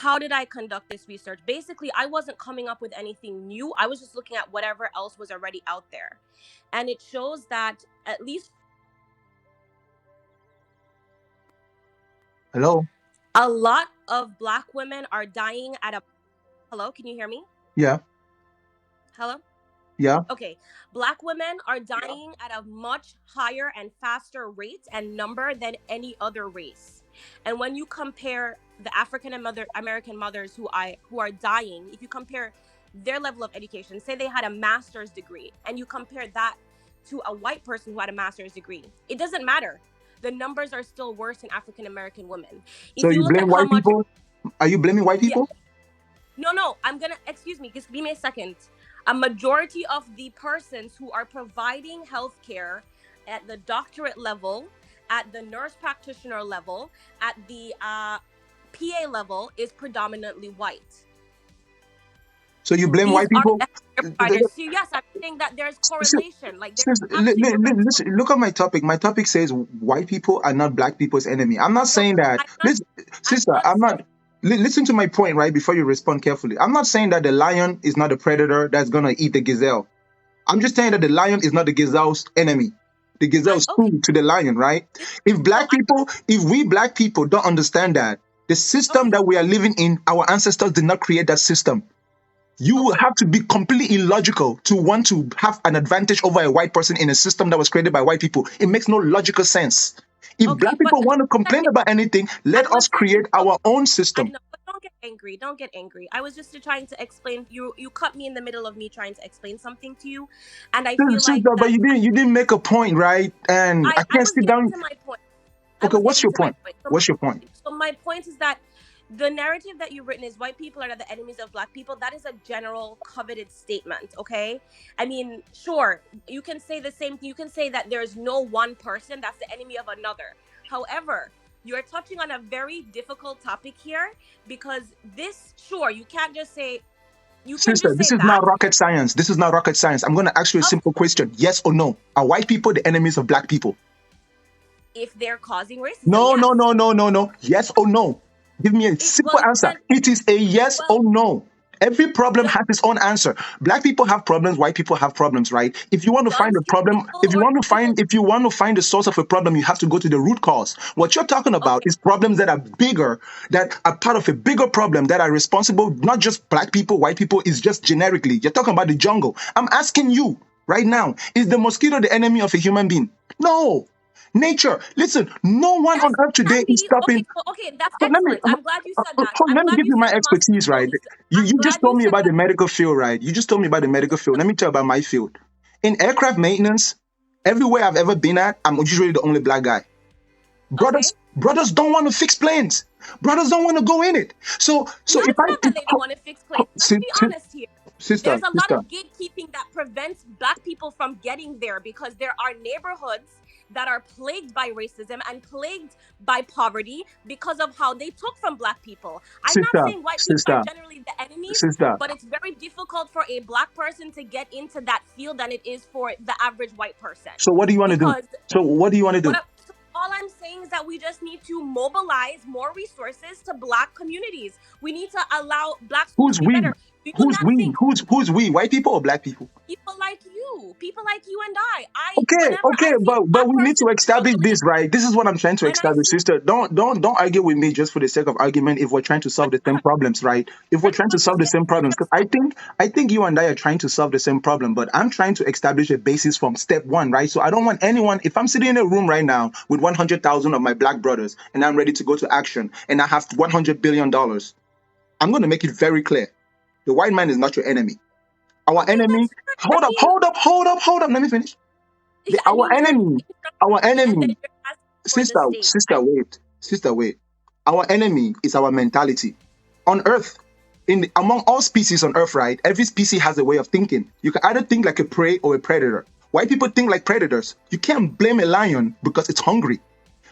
how did I conduct this research? Basically, I wasn't coming up with anything new. I was just looking at whatever else was already out there. And it shows that at least Hello? a lot of Black women are dying at a. Hello, can you hear me? Yeah, Hello? yeah. Okay. Black women are dying at a much higher and faster rate and number than any other race. And when you compare the American mothers who are dying, if you compare their level of education, say they had a master's degree, and you compare that to a white person who had a master's degree, it doesn't matter. The numbers are still worse in African American women. So If you you look blame at how white much, people? Are you blaming white yeah, people? no, I'm gonna, excuse me, just give me a second. A majority of the persons who are providing healthcare at the doctorate level, at the nurse practitioner level, at the PA level is predominantly white. So you blame These white are people? the healthcare providers. So yes, I'm saying that there's correlation. Like there's actually direct. Listen, look at my topic. My topic says white people are not black people's enemy. I'm not No, saying that. I'm not. Listen, I'm sister, not I'm saying. not. Listen to my point, right? Before you respond carefully, I'm not saying that the lion is not a predator that's gonna eat the gazelle. I'm just saying that the lion is not the gazelle's enemy. The gazelle is Okay. food to the lion, right? If So black people, if we black people don't understand that the system okay. that we are living in, our ancestors did not create that system. You will Okay. have to be completely illogical to want to have an advantage over a white person in a system that was created by white people. It makes no logical sense. If Okay. black But people want to like, complain about anything, let I us was just create our own I system. know, but don't get angry. Don't get angry. I was just trying to explain. You cut me in the middle of me trying to explain something to you, and I feel like Sister, but that you didn't make a point, right? And I I can't was sit getting down. to my point. I Okay, was what's getting your to my point? point. What's your point? So my point is that the narrative that you've written is white people are the enemies of Black people. That is a general coveted statement. Okay, I mean, sure, you can say the same thing. You can say that there's no one person that's the enemy of another. However, you're touching on a very difficult topic here because this, sure, you can't just say, you can Sister, just this say is that. not rocket science. This is not rocket science. I'm going to ask you a Of simple course, question. Yes or no? Are white people the enemies of black people? if they're causing racism, No, yes. no, no, no, no, no. Yes or no? Give me a simple Well, you answer. can. It is a yes Well, or no. Every problem does, has its own answer. Black people have problems, white people have problems, right? If you want to find does a your problem, people or people? if you want to find the source of a problem, you have to go to the root cause. What you're talking about Okay, is problems that are bigger, that are part of a bigger problem that are responsible, not just black people, white people, is just generically. You're talking about the jungle. I'm asking you right now, is the mosquito the enemy of a human being? No. Nature. Listen, no one on yes, earth it can today is be. stopping. Okay, so okay, that's So let me excellent. I'm glad you said that. I'm let me glad give you you my said the expertise, mosquito right? is. You I'm you just glad told you me said about that. the medical field, right? You just told me about the medical field. Let me tell you about my field. In aircraft maintenance, everywhere I've ever been at, I'm usually the only black guy. Okay, Brothers don't want to fix planes. Brothers don't want to go in it. So no, if it's I not that they don't want to fix planes. Let's be honest here. sister, There's a lot sister, of gatekeeping that prevents Black people from getting there because there are neighborhoods that are plagued by racism and plagued by poverty because of how they took from Black people. I'm not sister, saying white people are sister, generally the enemies, sister. but it's very difficult for a Black person to get into that field than it is for the average white person. So what do you want to do? Because So what do you want to do? so all I'm saying is that we just need to mobilize more resources to Black communities. We need to allow Black schools Who's to be we? better. Do you not think Who's we? White people or black people? people like you and I, Okay, whenever okay, I see a but Black we need person to establish struggling, this, right? This is what I'm trying to when I establish, see, sister. Don't argue with me just for the sake of argument. If we're trying to solve but the same problems, right? If we're trying to everyone solve is the getting same to problems, their because spot. I think you and I are trying to solve the same problem, but I'm trying to establish a basis from step one, right? So I don't want anyone. If I'm sitting in a room right now with 100,000 of my black brothers, and I'm ready to go to action, and I have $100 billion, I'm going to make it very clear: the white man is not your enemy. Our Okay, enemy. that's fine. I Hold up, mean, hold up, hold up, hold up. Let me finish. Our you're enemy, our interrupting me, and then enemy, you're asking for the sister, stage. sister, wait, sister, wait. Our enemy is our mentality. On Earth, among all species on Earth, right? Every species has a way of thinking. You can either think like a prey or a predator. White people think like predators. You can't blame a lion because it's hungry.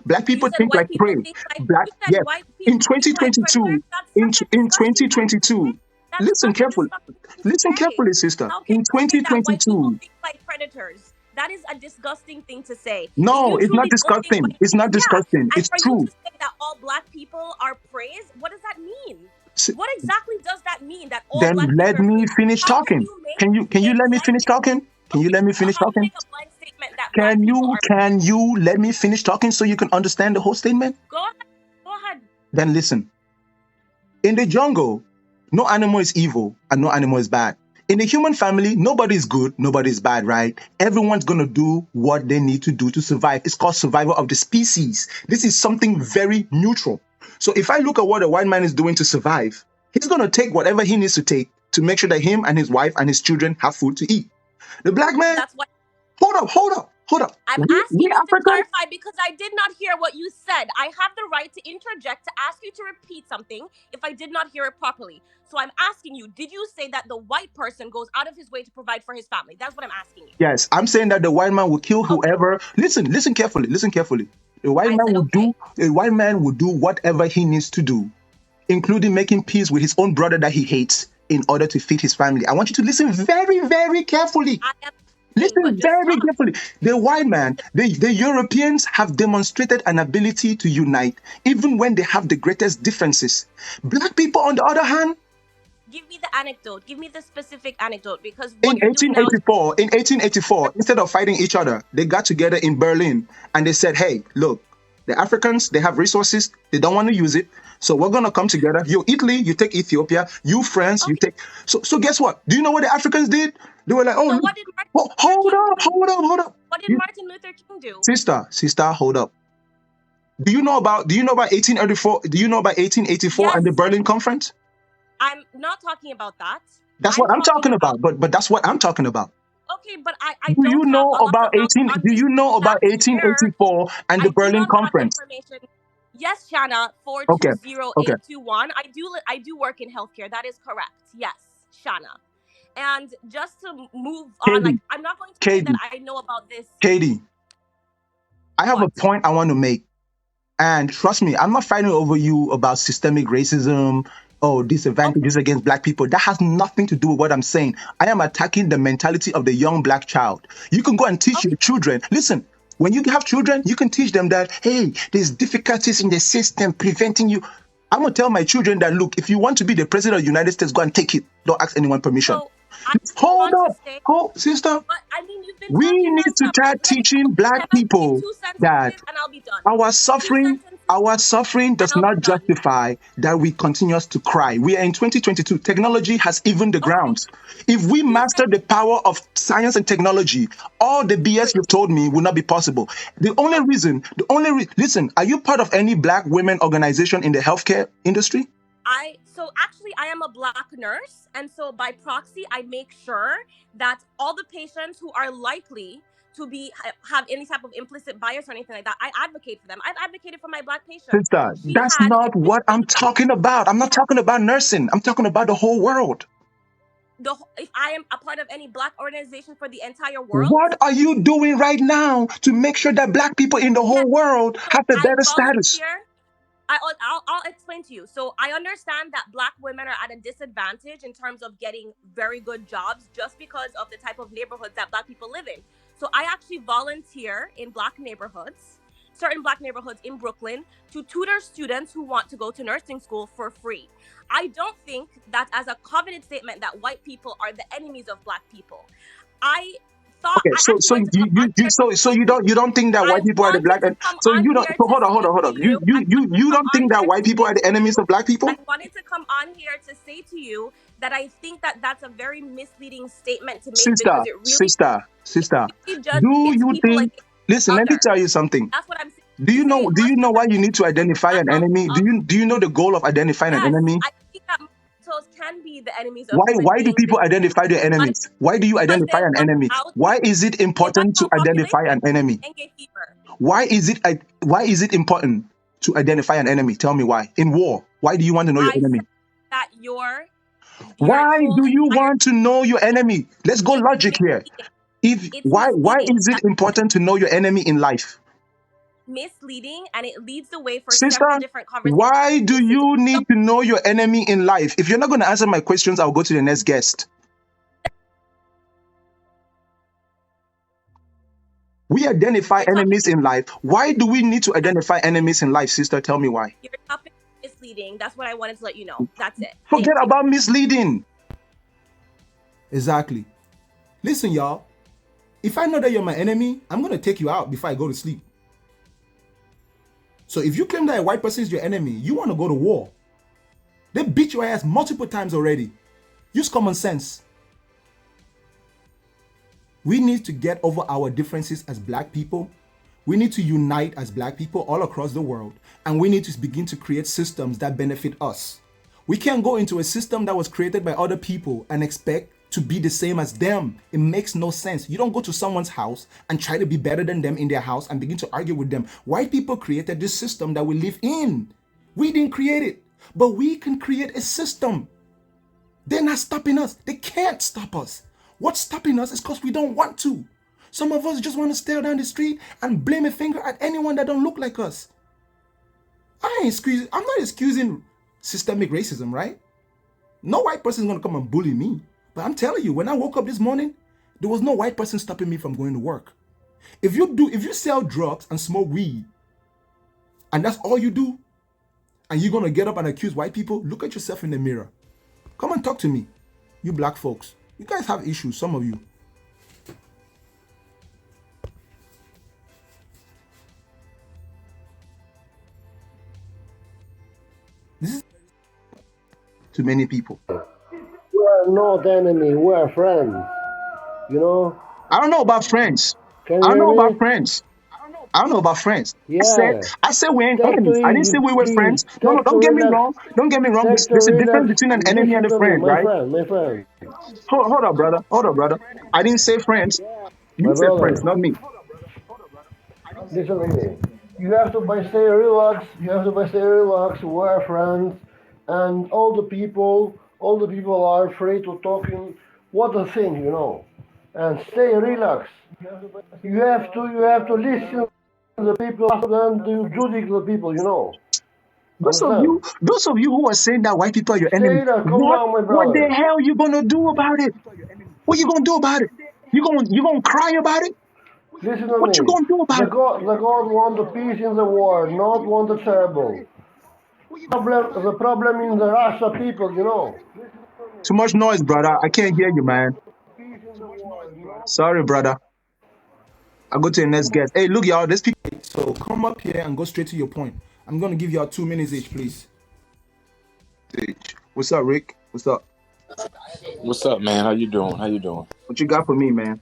Black You people said think like white people prey. think like Black, you said yes. white In people think like predators. 2022, That's such a in disgusting thing to say. 2022, That's listen such a carefully. disgusting thing to Listen say. carefully, sister. How can In you say that white people 2022, think like predators? That is a disgusting thing to say. If no, you it's not truly don't think disgusting. white It's people, not yeah, disgusting. and It's for you true. to say that all Black people are praised, what does that mean? S- What exactly does that mean? That all Then black people let are me free? finish How can talking. you make Can you a let me finish blanket? talking? Can you Okay, let me so finish how do you talking? make a blank statement that black people are? Can you let me finish talking so you can understand the whole statement? Go ahead. Go ahead. Then listen. In the jungle, no animal is evil and no animal is bad. In the human family, nobody is good, nobody is bad, right? Everyone's gonna do what they need to do to survive. It's called survival of the species. This is something very neutral. So if I look at what a white man is doing to survive, he's gonna take whatever he needs to take to make sure that him and his wife and his children have food to eat. The black man, That's what hold up. I'm We asking you to Africans, clarify because I did not hear what you said. I have the right to interject to ask you to repeat something if I did not hear it properly. So I'm asking you, did you say that the white person goes out of his way to provide for his family? That's what I'm asking you. yes, I'm saying that the white man will kill Okay. whoever. Listen carefully, listen carefully. I said okay. A white man will do whatever he needs to do, including making peace with his own brother that he hates in order to feed his family. I want you to listen very, very carefully. I am listening, but Listen just very talk. carefully. The white man, the Europeans have demonstrated an ability to unite even when they have the greatest differences. Black people, on the other hand, Give me the anecdote. Give me the specific anecdote because in what you're doing now is 1884, instead of fighting each other, they got together in Berlin and they said, hey, look, the Africans, they have resources, they don't want to use it. So we're gonna come together. You Italy, you take Ethiopia, you France, you okay. take so guess what? Do you know what the Africans did? They were like, oh So look, what did Martin Luther hold King up, do? hold up. What did You, Martin Luther King do? sister, hold up. Do you know about 1884? Do you know about 1884 and Yes, the Berlin Conference? I'm not talking about that. That's I'm what I'm talking talking about about. But that's what I'm talking about. okay, but I don't have a lot of on Do me. you know about That's where 1884 and I the do Berlin not have Conference? information. Yes, Shanna, four Okay, two zero okay. eight two one. I do work in healthcare. That is correct. Yes, Shanna. And just to move on, like Katie, I'm not going to say that Katie, I know about this. Katie, I have a What? point I want to make. And trust me, I'm not fighting over you about systemic racism or Okay, disadvantages against black people. That has nothing to do with what I'm saying. I am attacking the mentality of the young black child. You can go and teach your okay. children. Listen, when you have children, you can teach them that, hey, there's difficulties in the system preventing you. I'm going to tell my children that, look, if you want to be the president of the United States, go and take it. Don't ask anyone permission. So I do Hold want to up. say, Hold, sister. but I mean, you've been We talking need to nonstop. start Let me teaching okay. black Can I say people two that sentences and I'll be done? Two sentences our suffering and does I'll be not done. justify that we continue to cry. We are in 2022. Technology has evened the Okay, grounds. If we two master the sentences. power of science and technology, all the BS Great. you've told me will not be possible. Okay. Listen, are you part of any black women organization in the healthcare industry? I am a black nurse, and so by proxy, I make sure that all the patients who are likely to be have any type of implicit bias or anything like that, I advocate for them. I've advocated for my black patient. Sister, She that's had not a what I'm talking about. I'm she not had talking about nursing. I'm talking about the whole world. if I am a part of any black organization for the entire world, What are you doing right now to make sure that black people in the yes. whole world So have a I better status? volunteer. I'll explain to you. So I understand that black women are at a disadvantage in terms of getting very good jobs just because of the type of neighborhoods that black people live in. So I actually volunteer in black neighborhoods, certain black neighborhoods in Brooklyn, to tutor students who want to go to nursing school for free. I don't think that as a covenant statement that white people are the enemies of black people. I thought Okay, I actually wanted to come on here to so say to you. you don't think that I white people are the black wanted to come so on you don't here so to say hold to up. you. I wanted to You come don't on think that here to white people say are the to enemies you. of black I people? wanted to come on here to say to you that I think that that's a very misleading statement to make Sister, because it sister. really just Do pits you people think against each listen, let me other. tell you something. That's what I'm saying. You say Do you know why you marginalization need to identify an enemy? of Do you know the goal of identifying an yes, enemy? I think that marginals can be the enemies of human Why do beings people identify their because enemies? Why do you identify they an wipe enemy? out Why is it they wipe important to out identify population, an enemy? dengue fever. Why is it important to identify an enemy? Tell me why. In war, why do you want to know your I enemy? said that your Why whole do you entire want to know your enemy? Let's go it's logic here. misleading. If It's why misleading. is it important to know your enemy in life? Misleading and it leads the way for several Sister, different conversations. why do This is you so need to know your enemy in life? If you're not going to answer my questions, I'll go to the next guest. We identify your topic enemies in life. Why do we need to identify enemies in life, sister? Tell me why. your topic is misleading. That's what I wanted to let you know. That's it. Forget Thank you. about misleading. Exactly. Listen, y'all. If I know that you're my enemy, I'm going to take you out before I go to sleep. So if you claim that a white person is your enemy, you want to go to war. They beat your ass multiple times already. Use common sense. We need to get over our differences as black people. We need to unite as black people all across the world. And we need to begin to create systems that benefit us. We can't go into a system that was created by other people and expect to be the same as them. It makes no sense. You don't go to someone's house and try to be better than them in their house and begin to argue with them. White people created this system that we live in. We didn't create it, but we can create a system. They're not stopping us. They can't stop us. What's stopping us is because we don't want to. Some of us just want to stare down the street and blame a finger at anyone that don't look like us. I'm not excusing systemic racism, right? No white person is going to come and bully me. But I'm telling you, when I woke up this morning, there was no white person stopping me from going to work. If you sell drugs and smoke weed, and that's all you do, and you're going to get up and accuse white people, look at yourself in the mirror. Come and talk to me, you black folks. You guys have issues, some of you. This is To many people. We are not enemy, we are friends. You know? I don't know about friends. Can I you don't hear know about me? friends. I don't know about friends. Yeah. I said we're Take the enemies. I didn't say easy, we were please. friends. No, no, Take the don't get me relax. wrong. Don't get me wrong. Take the There's a difference relax. between an enemy and Listen a to me, friend, my right? friend, my friend, Hold up, brother. Hold up, brother. I didn't say friends. You my said friends, brother. not me. Listen to me. You have to by stay relax. You have to by stay relax. We are friends, and all the people are afraid to talking what a thing, you know. And stay relaxed. You have to listen to the people than to judge the people, you know. Understand? Those of you who are saying that white people are your enemy, Stay there, calm what, down, my what the brother. hell you gonna do about it? What you gonna do about it? You gonna cry about it? Listen to What you me. gonna do about it? The God want the peace in the world, not want the trouble. The problem in the Russia people, you know. Too much noise, brother. I can't hear you, man. Sorry, brother. I'll go to the next guest. Hey, look, y'all. There's people. so come up here and go straight to your point. I'm going to give y'all 2 minutes each, please. What's up, Rick? What's up? What's up, man? How you doing? How you doing? What you got for me, man?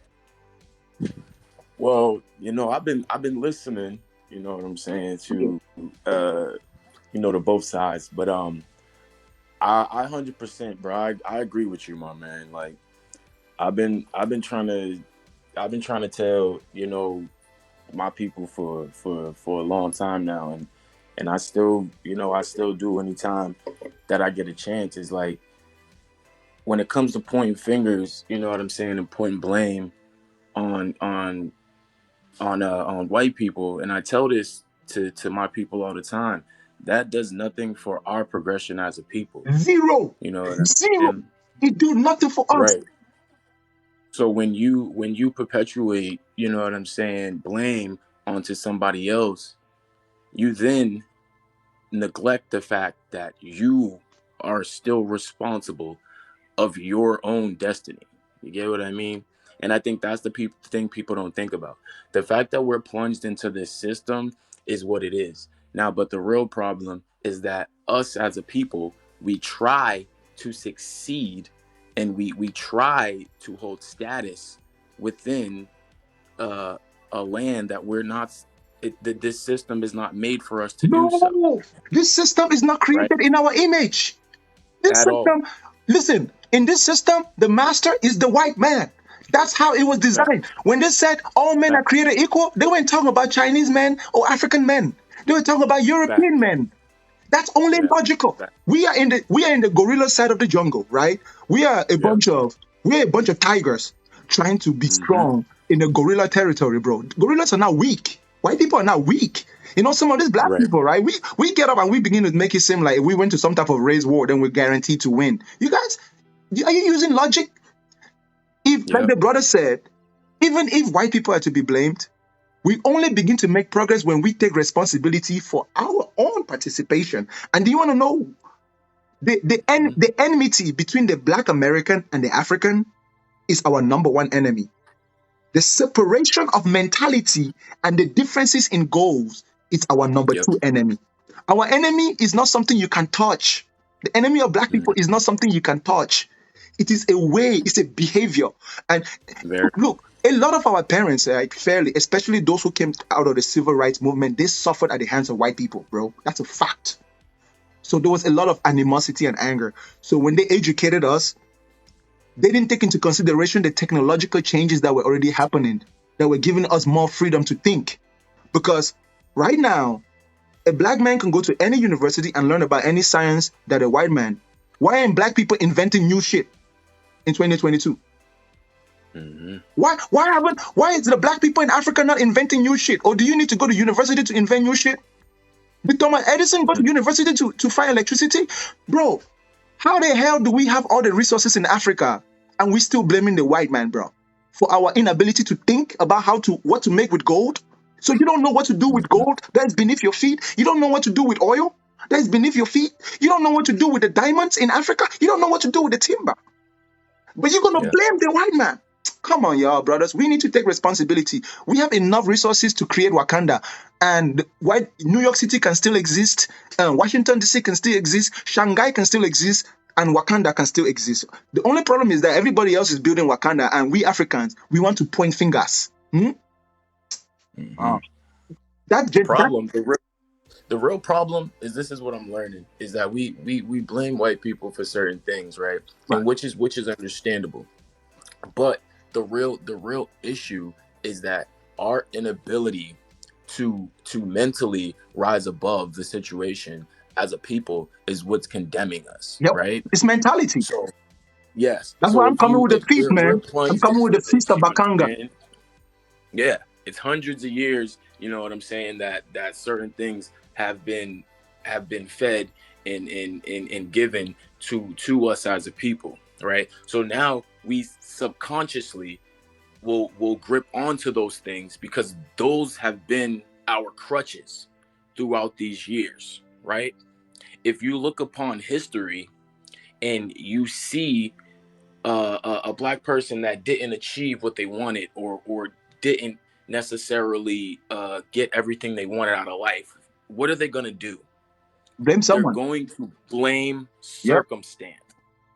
Well, I've been listening, you know what I'm saying, to to both sides. But I 100%, bro. I agree with you, my man. Like I've been trying to tell, my people for a long time now, and I still do anytime that I get a chance. Is like when it comes to pointing fingers, you know what I'm saying, and pointing blame on white people, and I tell this to my people all the time. That does nothing for our progression as a people. Zero. You know what I'm Zero. saying? It do nothing for us. Right. So when you perpetuate, you know what I'm saying, blame onto somebody else, you then neglect the fact that you are still responsible of your own destiny. You get what I mean? And I think that's the thing people don't think about. The fact that we're plunged into this system is what it is. Now, but the real problem is that us as a people, we try to succeed, and we try to hold status within uh, a land that we're not, that this system is not made for us to do so, No. This system is not right? created in our image. This At all. system, listen, in this system, the master is the white man. That's how it was Fact, designed. When they said all men are fact, created equal, they weren't talking about Chinese men or African men. They were talking about European fact. men. That's only Yeah, logical. fact. We are in the gorilla side of the jungle, right? We are a Yeah. bunch of we're a bunch of tigers trying to be Mm-hmm. strong in the gorilla territory, bro. Gorillas are not weak. White people are not weak. You know, some of these black Right. people, right? We get up and we begin to make it seem like if we went to some type of race war, then we're guaranteed to win. You guys, are you using logic? If, like Yep. the brother said, even if white people are to be blamed, We only begin to make progress when we take responsibility for our own participation. And do you want to know Mhm. the enmity between the Black American and the African is our number one enemy. The separation of mentality and the differences in goals is our number Yep. two enemy. Our enemy is not something you can touch. The enemy of Black people Mhm. is not something you can touch. It is a way, it's a behavior. And Very. look, a lot of our parents, like fairly, especially those who came out of the civil rights movement, they suffered at the hands of white people, bro. That's a fact. So there was a lot of animosity and anger. So when they educated us, they didn't take into consideration the technological changes that were already happening, that were giving us more freedom to think. Because right now, a Black man can go to any university and learn about any science that a white man. Why aren't Black people inventing new shit in 2022? Hmm. Why is the Black people in Africa not inventing new shit? Or do you need to go to university to invent new shit? Did Thomas Edison go to university to find electricity? Bro, how the hell do we have all the resources in Africa and we still blaming the white man, bro, for our inability to think about what to make with gold? So you don't know what to do with gold that is beneath your feet? You don't know what to do with oil that is beneath your feet? You don't know what to do with the diamonds in Africa? You don't know what to do with the timber? But you're gonna Yeah. blame the white man. Come on, y'all, brothers. We need to take responsibility. We have enough resources to create Wakanda, and white New York City can still exist, Washington DC can still exist, Shanghai can still exist, and Wakanda can still exist. The only problem is that everybody else is building Wakanda, and we Africans we want to point fingers. Hmm. Uh, that The gen- that problem, the real problem is, this is what I'm learning, is that we blame white people for certain things, right? right. And which is understandable. But the real issue is that our inability to mentally rise above the situation as a people is what's condemning us, Yep, right? it's mentality. So yes, That's why so I'm coming with the if feast, we're man. I'm plunged coming with the into feast this, of you Bakanga. understand? Yeah, it's hundreds of years, you know what I'm saying, that certain things have been fed and given to us as a people, right? So now we subconsciously will grip onto those things because those have been our crutches throughout these years, right? If you look upon history and you see a black person that didn't achieve what they wanted, or didn't necessarily get everything they wanted out of life, what are they going to do? Blame They're someone. going to blame Yep. circumstance,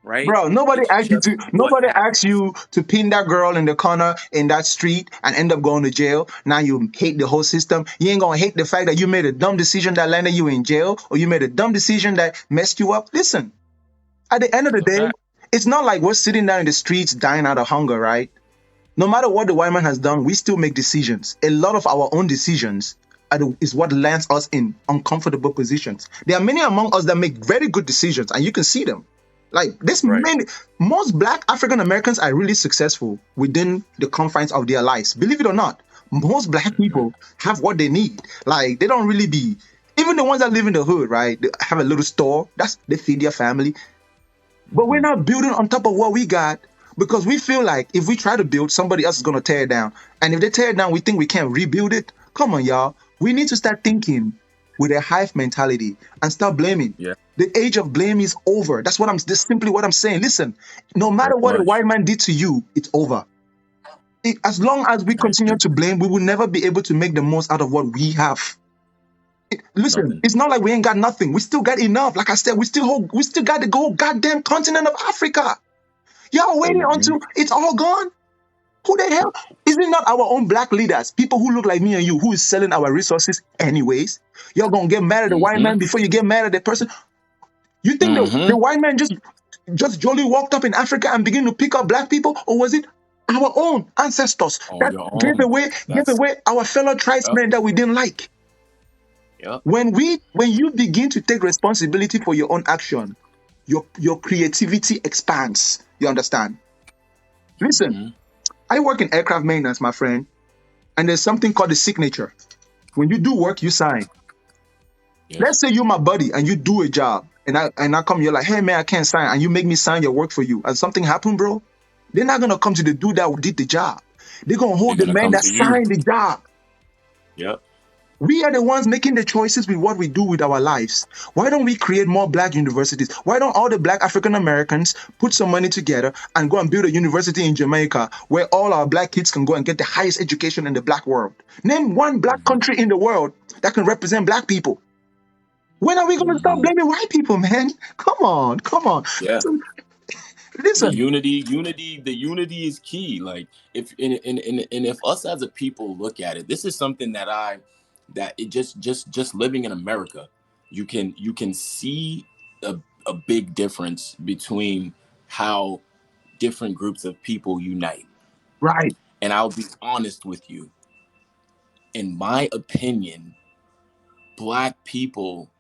right? Bro, nobody It's asked you just to. what Nobody asked happens. you to pin that girl in the corner in that street and end up going to jail. Now you hate the whole system. You ain't gonna hate the fact that you made a dumb decision that landed you in jail, or you made a dumb decision that messed you up. Listen, at the end of the It's a day, fact. it's not like we're sitting down in the streets dying out of hunger, right? No matter what the white man has done, we still make decisions. A lot of our own decisions is what lands us in uncomfortable positions. There are many among us that make very good decisions, and you can see them. Like this, Right. most Black African Americans are really successful within the confines of their lives. Believe it or not, most Black Hmm. people have what they need. Like they don't really be. Even the ones that live in the hood, right? They have a little store. They feed their family. But we're Hmm. not building on top of what we got because we feel like if we try to build, somebody else is going to tear it down. And if they tear it down, we think we can't rebuild it. Come on, y'all. We need to start thinking with a hive mentality and start blaming. Yeah. The age of blame is over. That's simply what I'm saying. Listen, no Very matter what a much. white man did to you, it's over. As long as we I continue agree. to blame, we will never be able to make the most out of what we have. Listen, Nothing. it's not like we ain't got nothing. We still got enough. Like I said, we still got the whole goddamn continent of Africa. Y'all waiting Hmm. until it's all gone? Who the hell? Is it not our own Black leaders, people who look like me and you, who is selling our resources anyways? Y'all gonna get mad at the white Hmm. man before you get mad at the person? You think the Hmm. white man just jolly walked up in Africa and began to pick up Black people, or was it our own ancestors On that your own. gave That's away our fellow Yep. tribesmen that we didn't like? Yep. When you begin to take responsibility for your own action, your creativity expands. You understand? Listen, Hmm. I work in aircraft maintenance, my friend, and there's something called the signature. When you do work, you sign. Yes. Let's say you're my buddy and you do a job, and I come, you're like, hey man, I can't sign, and you make me sign your work for you, and something happened, bro. They're not gonna come to the dude that did the job. They're gonna They're hold the gonna man come that to you. signed the job. Yep. We are the ones making the choices with what we do with our lives. Why don't we create more black universities? Why don't all the black African Americans put some money together and go and build a university in Jamaica where all our black kids can go and get the highest education in the black world? Name one black Hmm. country in the world that can represent black people. When are we going to stop Hmm. blaming white people, man? Come on, come on. Yeah. So, The listen, unity is key. Like if and if us as a people look at it, this is something that it just living in America, you can see a, a big difference between how different groups of people unite. right? And I'll be honest with you, in my opinion, black people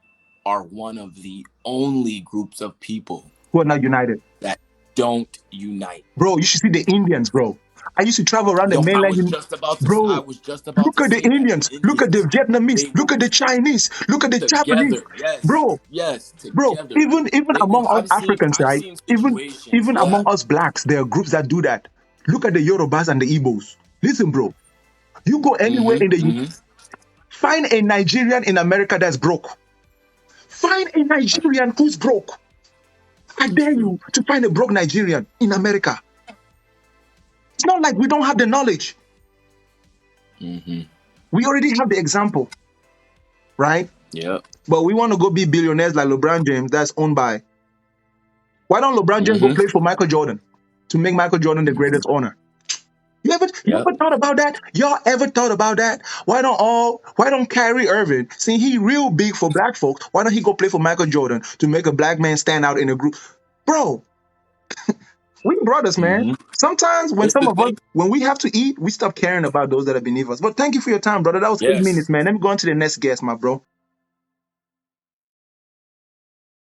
are one of the only groups of people Who are not united. that don't unite. Bro, you should see the Indians, bro. I used to travel around the Yo, mainland. I Bro, was just about look to at the say that. The Indians. Look at the Indians, Vietnamese. they Look will at the Chinese. Look at the Japanese. together. Yes, Bro, yes, bro. together. Even They will. among us Africans, I've right? seen Even situations. even Yeah. among us blacks, there are groups that do that. Look at the Yorubas and the Igbos. Listen, bro. You go anywhere Mm-hmm. in the Mm-hmm. find a Nigerian in America that's broke. Find a Nigerian who's broke. I It's dare true. you to find a broke Nigerian in America. It's not like we don't have the knowledge. Mm-hmm. We already have the example, right? Yep. But we want to go be billionaires like LeBron James, that's owned by. Why don't LeBron James go Mm-hmm. play for Michael Jordan to make Michael Jordan the Mm-hmm. greatest owner? You Yep. ever thought about that? Y'all ever thought about that? Why don't Kyrie Irving, see he real big for black folks, why don't he go play for Michael Jordan to make a black man stand out in a group? Bro, we brothers, man. Mm-hmm. Sometimes when It's some the of us thing. when we have to eat, we stop caring about those that are beneath us. But thank you for your time, brother. That was 8 minutes, Yes. man. Let me go on to the next guest, my bro.